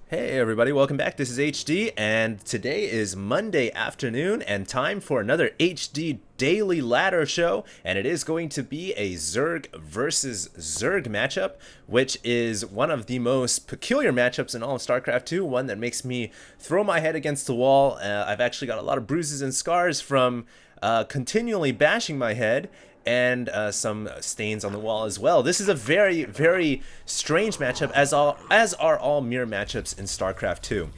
Hey everybody, welcome back. This is HD, and today is Monday afternoon and time for another HD Daily Ladder Show, and it is going to be a Zerg versus Zerg matchup, which is one of the most peculiar matchups in all of StarCraft 2, one that makes me throw my head against the wall. I've actually got a lot of bruises and scars from continually bashing my head, and some stains on the wall as well. This is a very, very strange matchup, as are all mirror matchups in StarCraft 2.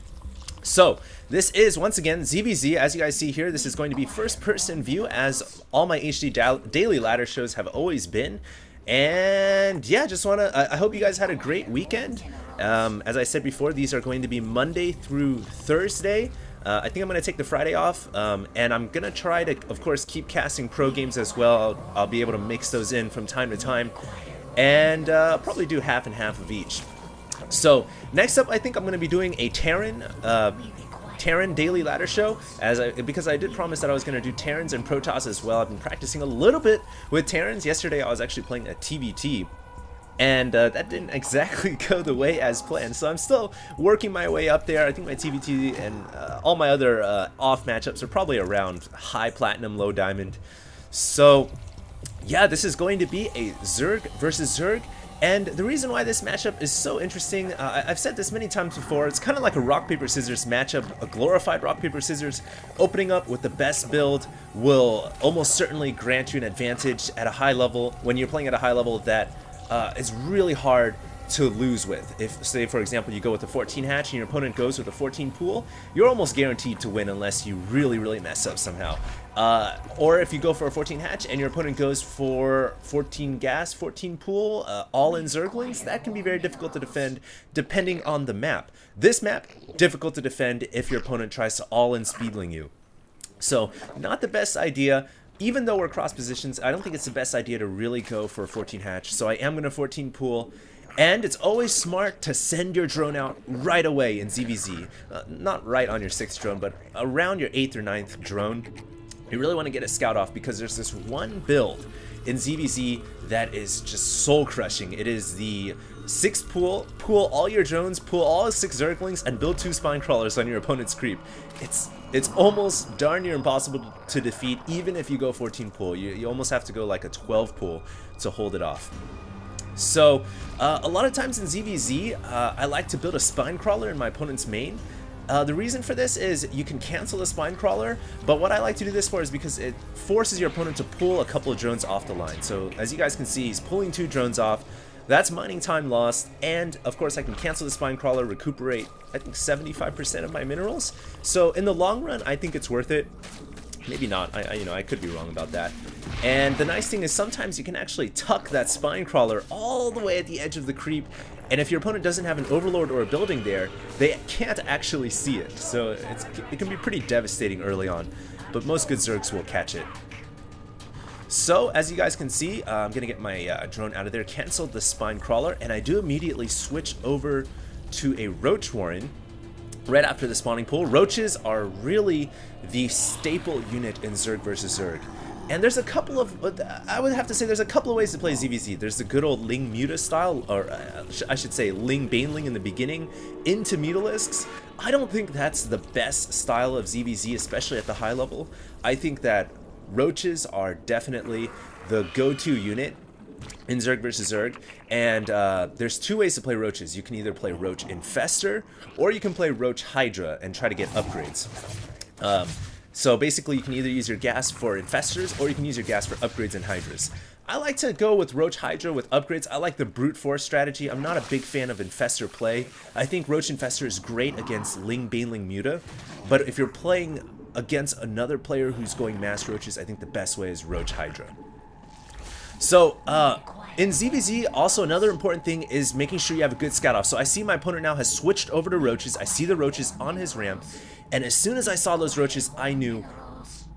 So this is once again ZVZ. As you guys see here, this is going to be first-person view, as all my HD daily ladder shows have always been. And yeah, just wanna. I hope you guys had a great weekend. As I said before, these are going to be Monday through Thursday. I think I'm going to take the Friday off, and I'm going to try to, of course, keep casting pro games as well. I'll be able to mix those in from time to time, and probably do half and half of each. So next up, I think I'm going to be doing a Terran daily ladder show, because I did promise that I was going to do Terrans and Protoss as well. I've been practicing a little bit with Terrans. Yesterday I was actually playing a TVT, and that didn't exactly go the way as planned, so I'm still working my way up there. I think my TVT and all my other off matchups are probably around high platinum, low diamond. So yeah, this is going to be a Zerg versus Zerg, and the reason why this matchup is so interesting, I've said this many times before, it's kind of like a rock paper scissors matchup. A glorified rock paper scissors. Opening up with the best build will almost certainly grant you an advantage at a high level when you're playing at a high level that it's really hard to lose with. If, say, for example, you go with a 14 hatch and your opponent goes with a 14 pool, you're almost guaranteed to win unless you really, really mess up somehow. Or if you go for a 14 hatch and your opponent goes for 14 gas, 14 pool, all in Zerglings, that can be very difficult to defend depending on the map. This map, difficult to defend if your opponent tries to all in Speedling you. So, not the best idea. Even though we're cross positions, I don't think it's the best idea to really go for a 14 hatch, so I am going to 14 pool. And it's always smart to send your drone out right away in ZVZ. Not right on your 6th drone, but around your 8th or 9th drone. You really want to get a scout off, because there's this one build in ZVZ that is just soul crushing. It is the 6th pool, pool all your drones, pool all 6 Zerglings, and build 2 spine crawlers on your opponent's creep. It's almost darn near impossible to defeat, even if you go 14 pool. You almost have to go like a 12 pool to hold it off. So a lot of times in ZVZ, I like to build a spine crawler in my opponent's main. The reason for this is you can cancel the spine crawler, but what I like to do this for is because it forces your opponent to pull a couple of drones off the line. So as you guys can see, he's pulling 2 drones off. That's mining time lost, and of course I can cancel the spine crawler, recuperate I think 75% of my minerals. So in the long run, I think it's worth it. Maybe not. I could be wrong about that. And the nice thing is sometimes you can actually tuck that spine crawler all the way at the edge of the creep, and if your opponent doesn't have an overlord or a building there, they can't actually see it. So it can be pretty devastating early on, but most good Zergs will catch it. So, as you guys can see, I'm going to get my drone out of there, canceled the spine crawler, and I do immediately switch over to a Roach Warren right after the spawning pool. Roaches are really the staple unit in Zerg versus Zerg. And there's a couple of, I would have to say there's a couple of ways to play ZVZ. There's the good old Ling Muta style, or I should say Ling Baneling in the beginning, into Mutalisks. I don't think that's the best style of ZVZ, especially at the high level. I think that Roaches are definitely the go-to unit in Zerg versus Zerg, and there's 2 ways to play Roaches. You can either play Roach Infestor, or you can play Roach Hydra and try to get upgrades. So basically you can either use your gas for Infestors, or you can use your gas for upgrades and Hydras. I like to go with Roach Hydra with upgrades. I like the brute force strategy. I'm not a big fan of Infestor play. I think Roach Infestor is great against Ling Baneling Muta, but if you're playing against another player who's going mass Roaches, I think the best way is Roach Hydra. So, in ZVZ, also another important thing is making sure you have a good scout off. So I see my opponent now has switched over to Roaches. I see the Roaches on his ramp, and as soon as I saw those Roaches, I knew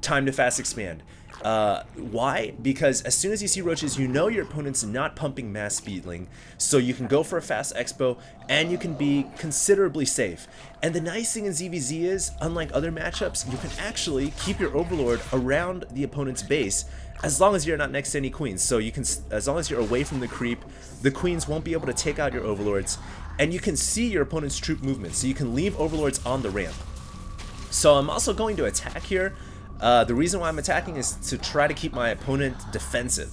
time to fast expand. Why? Because as soon as you see Roaches, you know your opponent's not pumping mass Speedling, so you can go for a fast expo, and you can be considerably safe. And the nice thing in ZVZ is, unlike other matchups, you can actually keep your Overlord around the opponent's base, as long as you're not next to any queens. So you can, as long as you're away from the creep, the queens won't be able to take out your overlords, and you can see your opponent's troop movement, so you can leave overlords on the ramp. So I'm also going to attack here. The reason why I'm attacking is to try to keep my opponent defensive.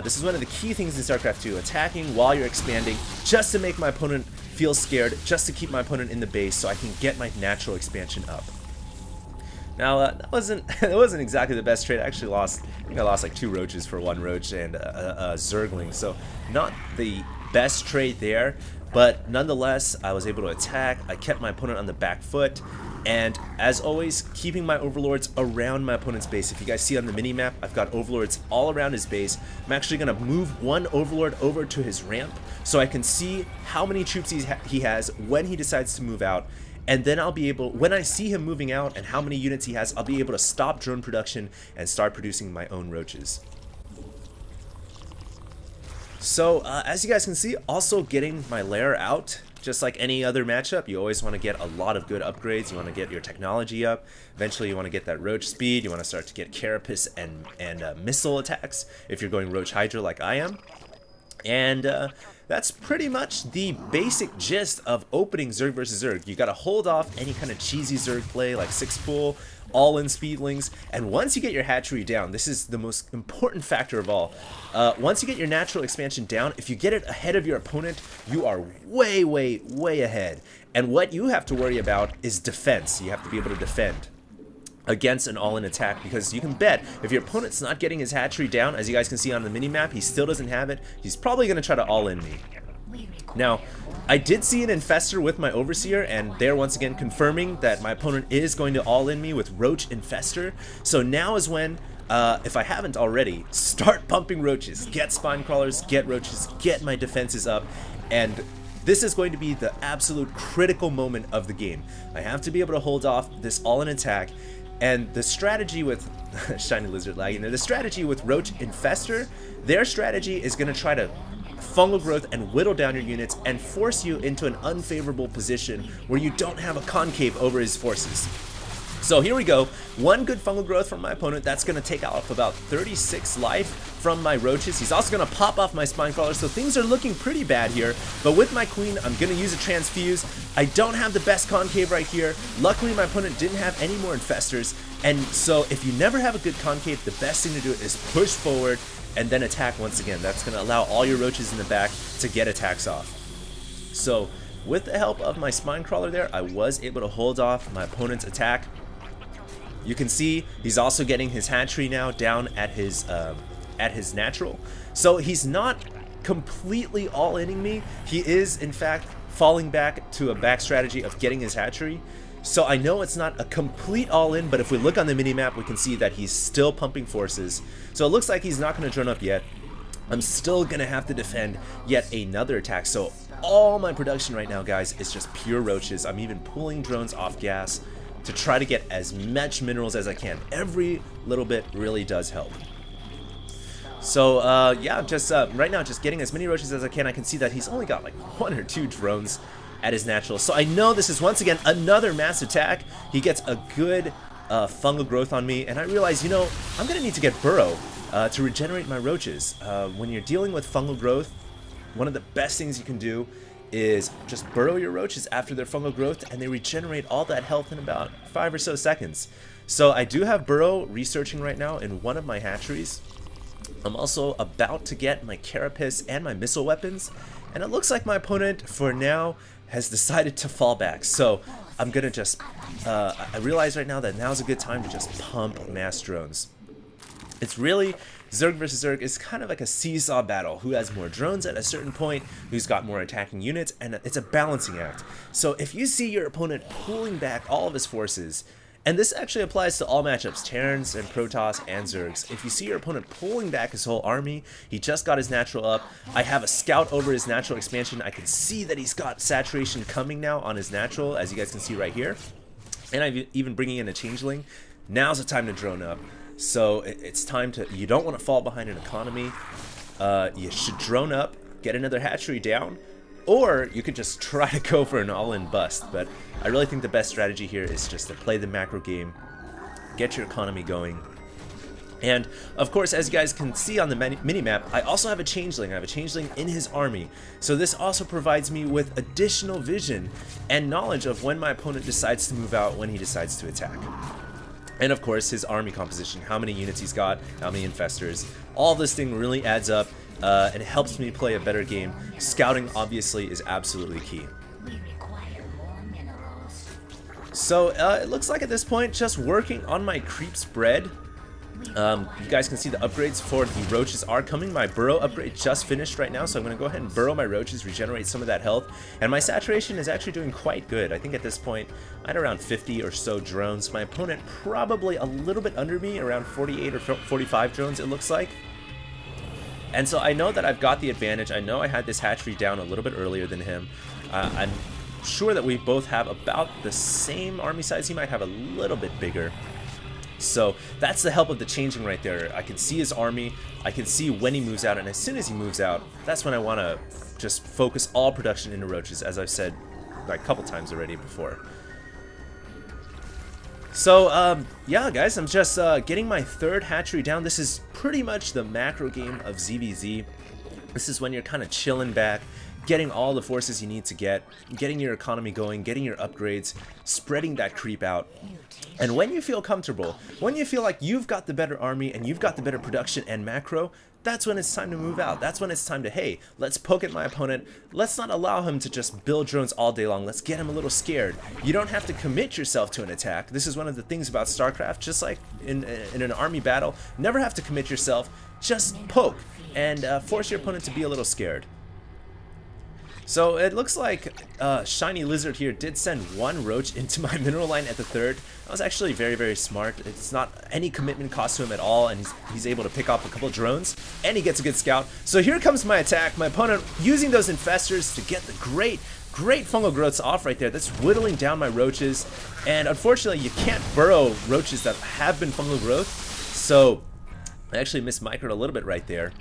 This is one of the key things in StarCraft 2, attacking while you're expanding, just to make my opponent feel scared, just to keep my opponent in the base so I can get my natural expansion up. Now, that wasn't exactly the best trade. I actually lost, I think I lost like 2 roaches for 1 roach and a Zergling, so not the best trade there, but nonetheless, I was able to attack. I kept my opponent on the back foot, and as always, keeping my overlords around my opponent's base. If you guys see on the mini-map, I've got overlords all around his base. I'm actually going to move 1 overlord over to his ramp so I can see how many troops he has when he decides to move out. And then I'll be able, when I see him moving out and how many units he has, I'll be able to stop drone production and start producing my own roaches. So as you guys can see, also getting my lair out, just like any other matchup, you always want to get a lot of good upgrades. You want to get your technology up. Eventually you want to get that roach speed. You want to start to get carapace and missile attacks if you're going roach hydra like I am. And that's pretty much the basic gist of opening Zerg vs. Zerg. You gotta hold off any kind of cheesy Zerg play like 6-pull, all-in speedlings, and once you get your hatchery down, this is the most important factor of all. Once you get your natural expansion down, if you get it ahead of your opponent, you are way, way, way ahead. And what you have to worry about is defense. You have to be able to defend against an all-in attack, because you can bet if your opponent's not getting his hatchery down, as you guys can see on the mini-map, he still doesn't have it, he's probably going to try to all-in me. Now, I did see an Infestor with my Overseer, and they're once again confirming that my opponent is going to all-in me with Roach Infestor, so now is when, if I haven't already, start pumping roaches, get spine crawlers, get roaches, get my defenses up, and this is going to be the absolute critical moment of the game. I have to be able to hold off this all-in attack. And the strategy with Shiny Lizard lagging there, the strategy with Roach Infestor, their strategy is going to try to fungal growth and whittle down your units and force you into an unfavorable position where you don't have a concave over his forces. So here we go, 1 good fungal growth from my opponent. That's going to take off about 36 life from my roaches. He's also going to pop off my spine crawler, so things are looking pretty bad here. But with my queen, I'm going to use a transfuse. I don't have the best concave right here. Luckily, my opponent didn't have any more infestors. And so if you never have a good concave, the best thing to do is push forward and then attack once again. That's going to allow all your roaches in the back to get attacks off. So with the help of my spine crawler there, I was able to hold off my opponent's attack. You can see he's also getting his hatchery now down at his natural. So he's not completely all-inning me. He is, in fact, falling back to a back strategy of getting his hatchery. So I know it's not a complete all-in, but if we look on the mini-map, we can see that he's still pumping forces. So it looks like he's not going to drone up yet. I'm still going to have to defend yet another attack. So all my production right now, guys, is just pure roaches. I'm even pulling drones off gas to try to get as much minerals as I can. Every little bit really does help. So yeah, just right now just getting as many roaches as I can. I can see that he's only got like 1 or 2 drones at his natural. So I know this is once again another mass attack. He gets a good fungal growth on me, and I realize, you know, I'm gonna need to get Burrow to regenerate my roaches. When you're dealing with fungal growth, one of the best things you can do is just burrow your roaches after their fungal growth, and they regenerate all that health in about 5 or so seconds. So I do have Burrow researching right now in one of my hatcheries. I'm also about to get my carapace and my missile weapons, and it looks like my opponent for now has decided to fall back. So I'm gonna just I realize right now that now's a good time to just pump mass drones. It's really, Zerg versus Zerg is kind of like a seesaw battle. Who has more drones at a certain point, who's got more attacking units, and it's a balancing act. So if you see your opponent pulling back all of his forces, and this actually applies to all matchups, Terrans and Protoss and Zergs. If you see your opponent pulling back his whole army, he just got his natural up. I have a scout over his natural expansion. I can see that he's got saturation coming now on his natural, as you guys can see right here. And I'm even bringing in a changeling. Now's the time to drone up. So it's time to, you don't want to fall behind an economy. You should drone up, get another hatchery down, or you could just try to go for an all-in bust. But I really think the best strategy here is just to play the macro game, get your economy going, And of course, as you guys can see on the mini-map, I also have a changeling. I have a changeling in his army. So this also provides me with additional vision and knowledge of when my opponent decides to move out, when he decides to attack. And of course, his army composition, how many units he's got, how many infestors. All this thing really adds up and it helps me play a better game. Scouting obviously is absolutely key. So it looks like at this point, just working on my creep spread. You guys can see the upgrades for the roaches are coming. My burrow upgrade just finished right now, so I'm going to go ahead and burrow my roaches, regenerate some of that health. And my saturation is actually doing quite good. I think at this point, I had around 50 or so drones. My opponent probably a little bit under me, around 48 or 45 drones it looks like. And so I know that I've got the advantage. I know I had this hatchery down a little bit earlier than him. I'm sure that we both have about the same army size. He might have a little bit bigger. So that's the help of the changing right there. I can see his army, I can see when he moves out, and as soon as he moves out, that's when I want to just focus all production into roaches, as I've said like a couple times already before. So yeah guys, I'm just getting my third hatchery down. This is pretty much the macro game of ZVZ. This is when you're kind of chilling back, getting all the forces you need to get, getting your economy going, getting your upgrades, spreading that creep out. And when you feel comfortable, when you feel like you've got the better army and you've got the better production and macro, that's when it's time to move out. That's when it's time to, hey, let's poke at my opponent. Let's not allow him to just build drones all day long. Let's get him a little scared. You don't have to commit yourself to an attack. This is one of the things about StarCraft, just like in an army battle, never have to commit yourself. Just poke and force your opponent to be a little scared. So it looks like Shiny Lizard here did send one roach into my mineral line at the third. That was actually very, very smart. It's not any commitment cost to him at all, and he's able to pick off a couple drones, and he gets a good scout. So here comes my attack. My opponent using those infestors to get the great fungal growths off right there. That's whittling down my roaches, and unfortunately you can't burrow roaches that have been fungal growth. So I actually missed micro a little bit right there.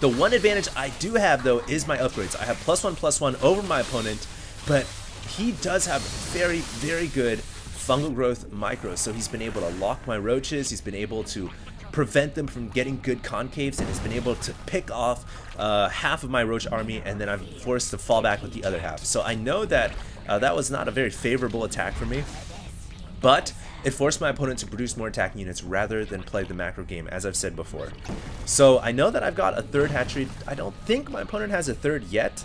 The one advantage I do have, though, is my upgrades. I have +1/+1 over my opponent, but he does have very, very good fungal growth micros. So he's been able to lock my roaches, he's been able to prevent them from getting good concaves, and he's been able to pick off half of my roach army, and then I'm forced to fall back with the other half. So I know that that was not a very favorable attack for me, but it forced my opponent to produce more attacking units rather than play the macro game, as I've said before. So I know that I've got a third hatchery. I don't think my opponent has a third yet,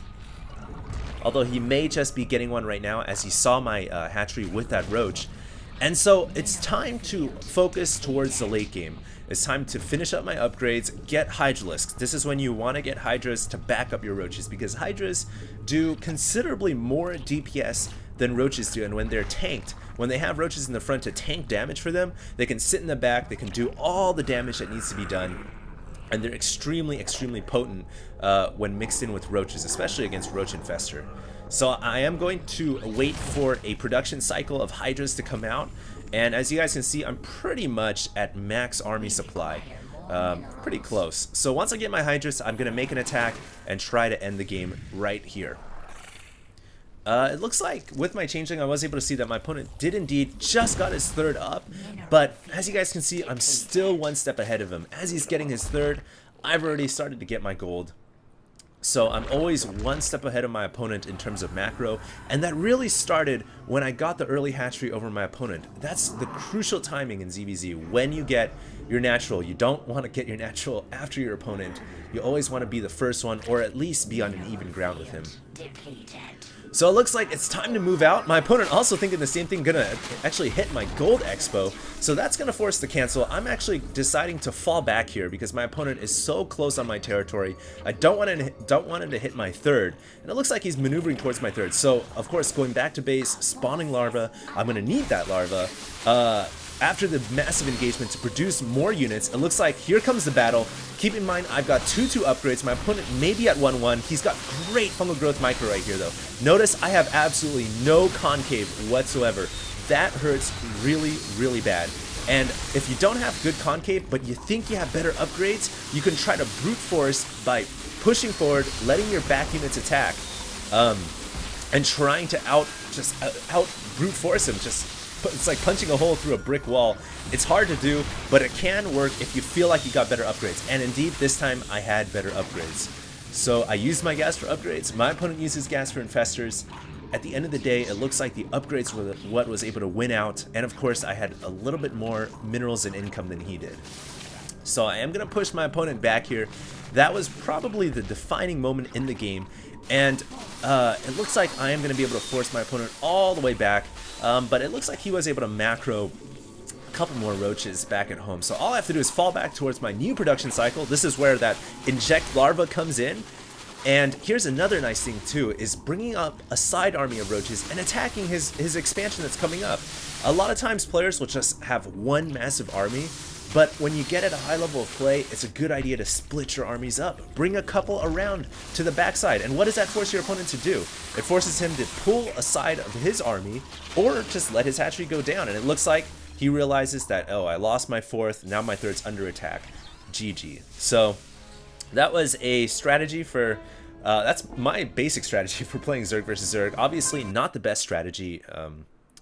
although he may just be getting one right now as he saw my hatchery with that roach. And so it's time to focus towards the late game. It's time to finish up my upgrades, get Hydralisks. This is when you want to get Hydras to back up your roaches, because Hydras do considerably more DPS than roaches do, and when they're tanked, when they have roaches in the front to tank damage for them, they can sit in the back, they can do all the damage that needs to be done, and they're extremely, extremely potent when mixed in with roaches, especially against Roach Infestor. So I am going to wait for a production cycle of Hydras to come out, and as you guys can see, I'm pretty much at max army supply. Pretty close. So once I get my Hydras, I'm going to make an attack and try to end the game right here. It looks like with my changeling, I was able to see that my opponent did indeed just got his third up, but as you guys can see, I'm still one step ahead of him. As he's getting his third, I've already started to get my gold. So I'm always one step ahead of my opponent in terms of macro, and that really started when I got the early hatchery over my opponent. That's the crucial timing in ZVZ. When you get your natural, you don't want to get your natural after your opponent. You always want to be the first one, or at least be on an even ground with him. So it looks like it's time to move out. My opponent also thinking the same thing, gonna actually hit my gold expo. So that's gonna force the cancel. I'm actually deciding to fall back here because my opponent is so close on my territory. I don't want him to hit my third. And it looks like he's maneuvering towards my third. So of course, going back to base, spawning larva. I'm gonna need that larva. After the massive engagement to produce more units, it looks like here comes the battle. Keep in mind, I've got 2/2 upgrades. My opponent may be at 1/1. He's got great fungal growth micro right here, though. Notice I have absolutely no concave whatsoever. That hurts really, really bad. And if you don't have good concave, but you think you have better upgrades, you can try to brute force by pushing forward, letting your back units attack, and trying to out brute force him. Just it's like punching a hole through a brick wall. It's hard to do, but it can work if you feel like you got better upgrades. And indeed, this time I had better upgrades. So I used my gas for upgrades. My opponent uses gas for infestors. At the end of the day, it looks like the upgrades were what was able to win out. And of course, I had a little bit more minerals and income than he did. So I am going to push my opponent back here. That was probably the defining moment in the game. And it looks like I am going to be able to force my opponent all the way back. But it looks like he was able to macro a couple more roaches back at home. So all I have to do is fall back towards my new production cycle. This is where that inject larva comes in. And here's another nice thing too, is bringing up a side army of roaches and attacking his expansion that's coming up. A lot of times players will just have one massive army, but when you get at a high level of play, it's a good idea to split your armies up. Bring a couple around to the backside. And what does that force your opponent to do? It forces him to pull a side of his army or just let his hatchery go down. And it looks like he realizes that, oh, I lost my fourth, now my third's under attack. GG. So that was a strategy for, that's my basic strategy for playing Zerg versus Zerg. Obviously not the best strategy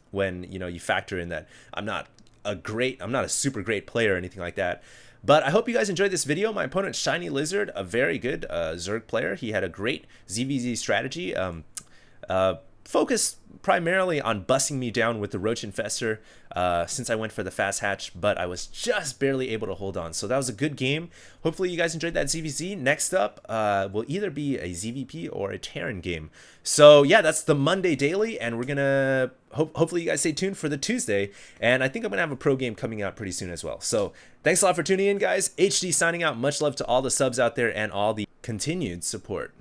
when, you know, you factor in that I'm not a super great player or anything like that. But I hope you guys enjoyed this video. My opponent, Shiny Lizard, a very good Zerg player. He had a great ZVZ strategy. Focused primarily on busting me down with the Roach Infestor since I went for the fast hatch, but I was just barely able to hold on. So that was a good game. Hopefully you guys enjoyed that ZVZ. Next up will either be a ZVP or a Terran game. So yeah, that's the Monday Daily, and we're gonna hopefully you guys stay tuned for the Tuesday, and I think I'm gonna have a pro game coming out pretty soon as well. So thanks a lot for tuning in, guys. HD signing out. Much love to all the subs out there and all the continued support.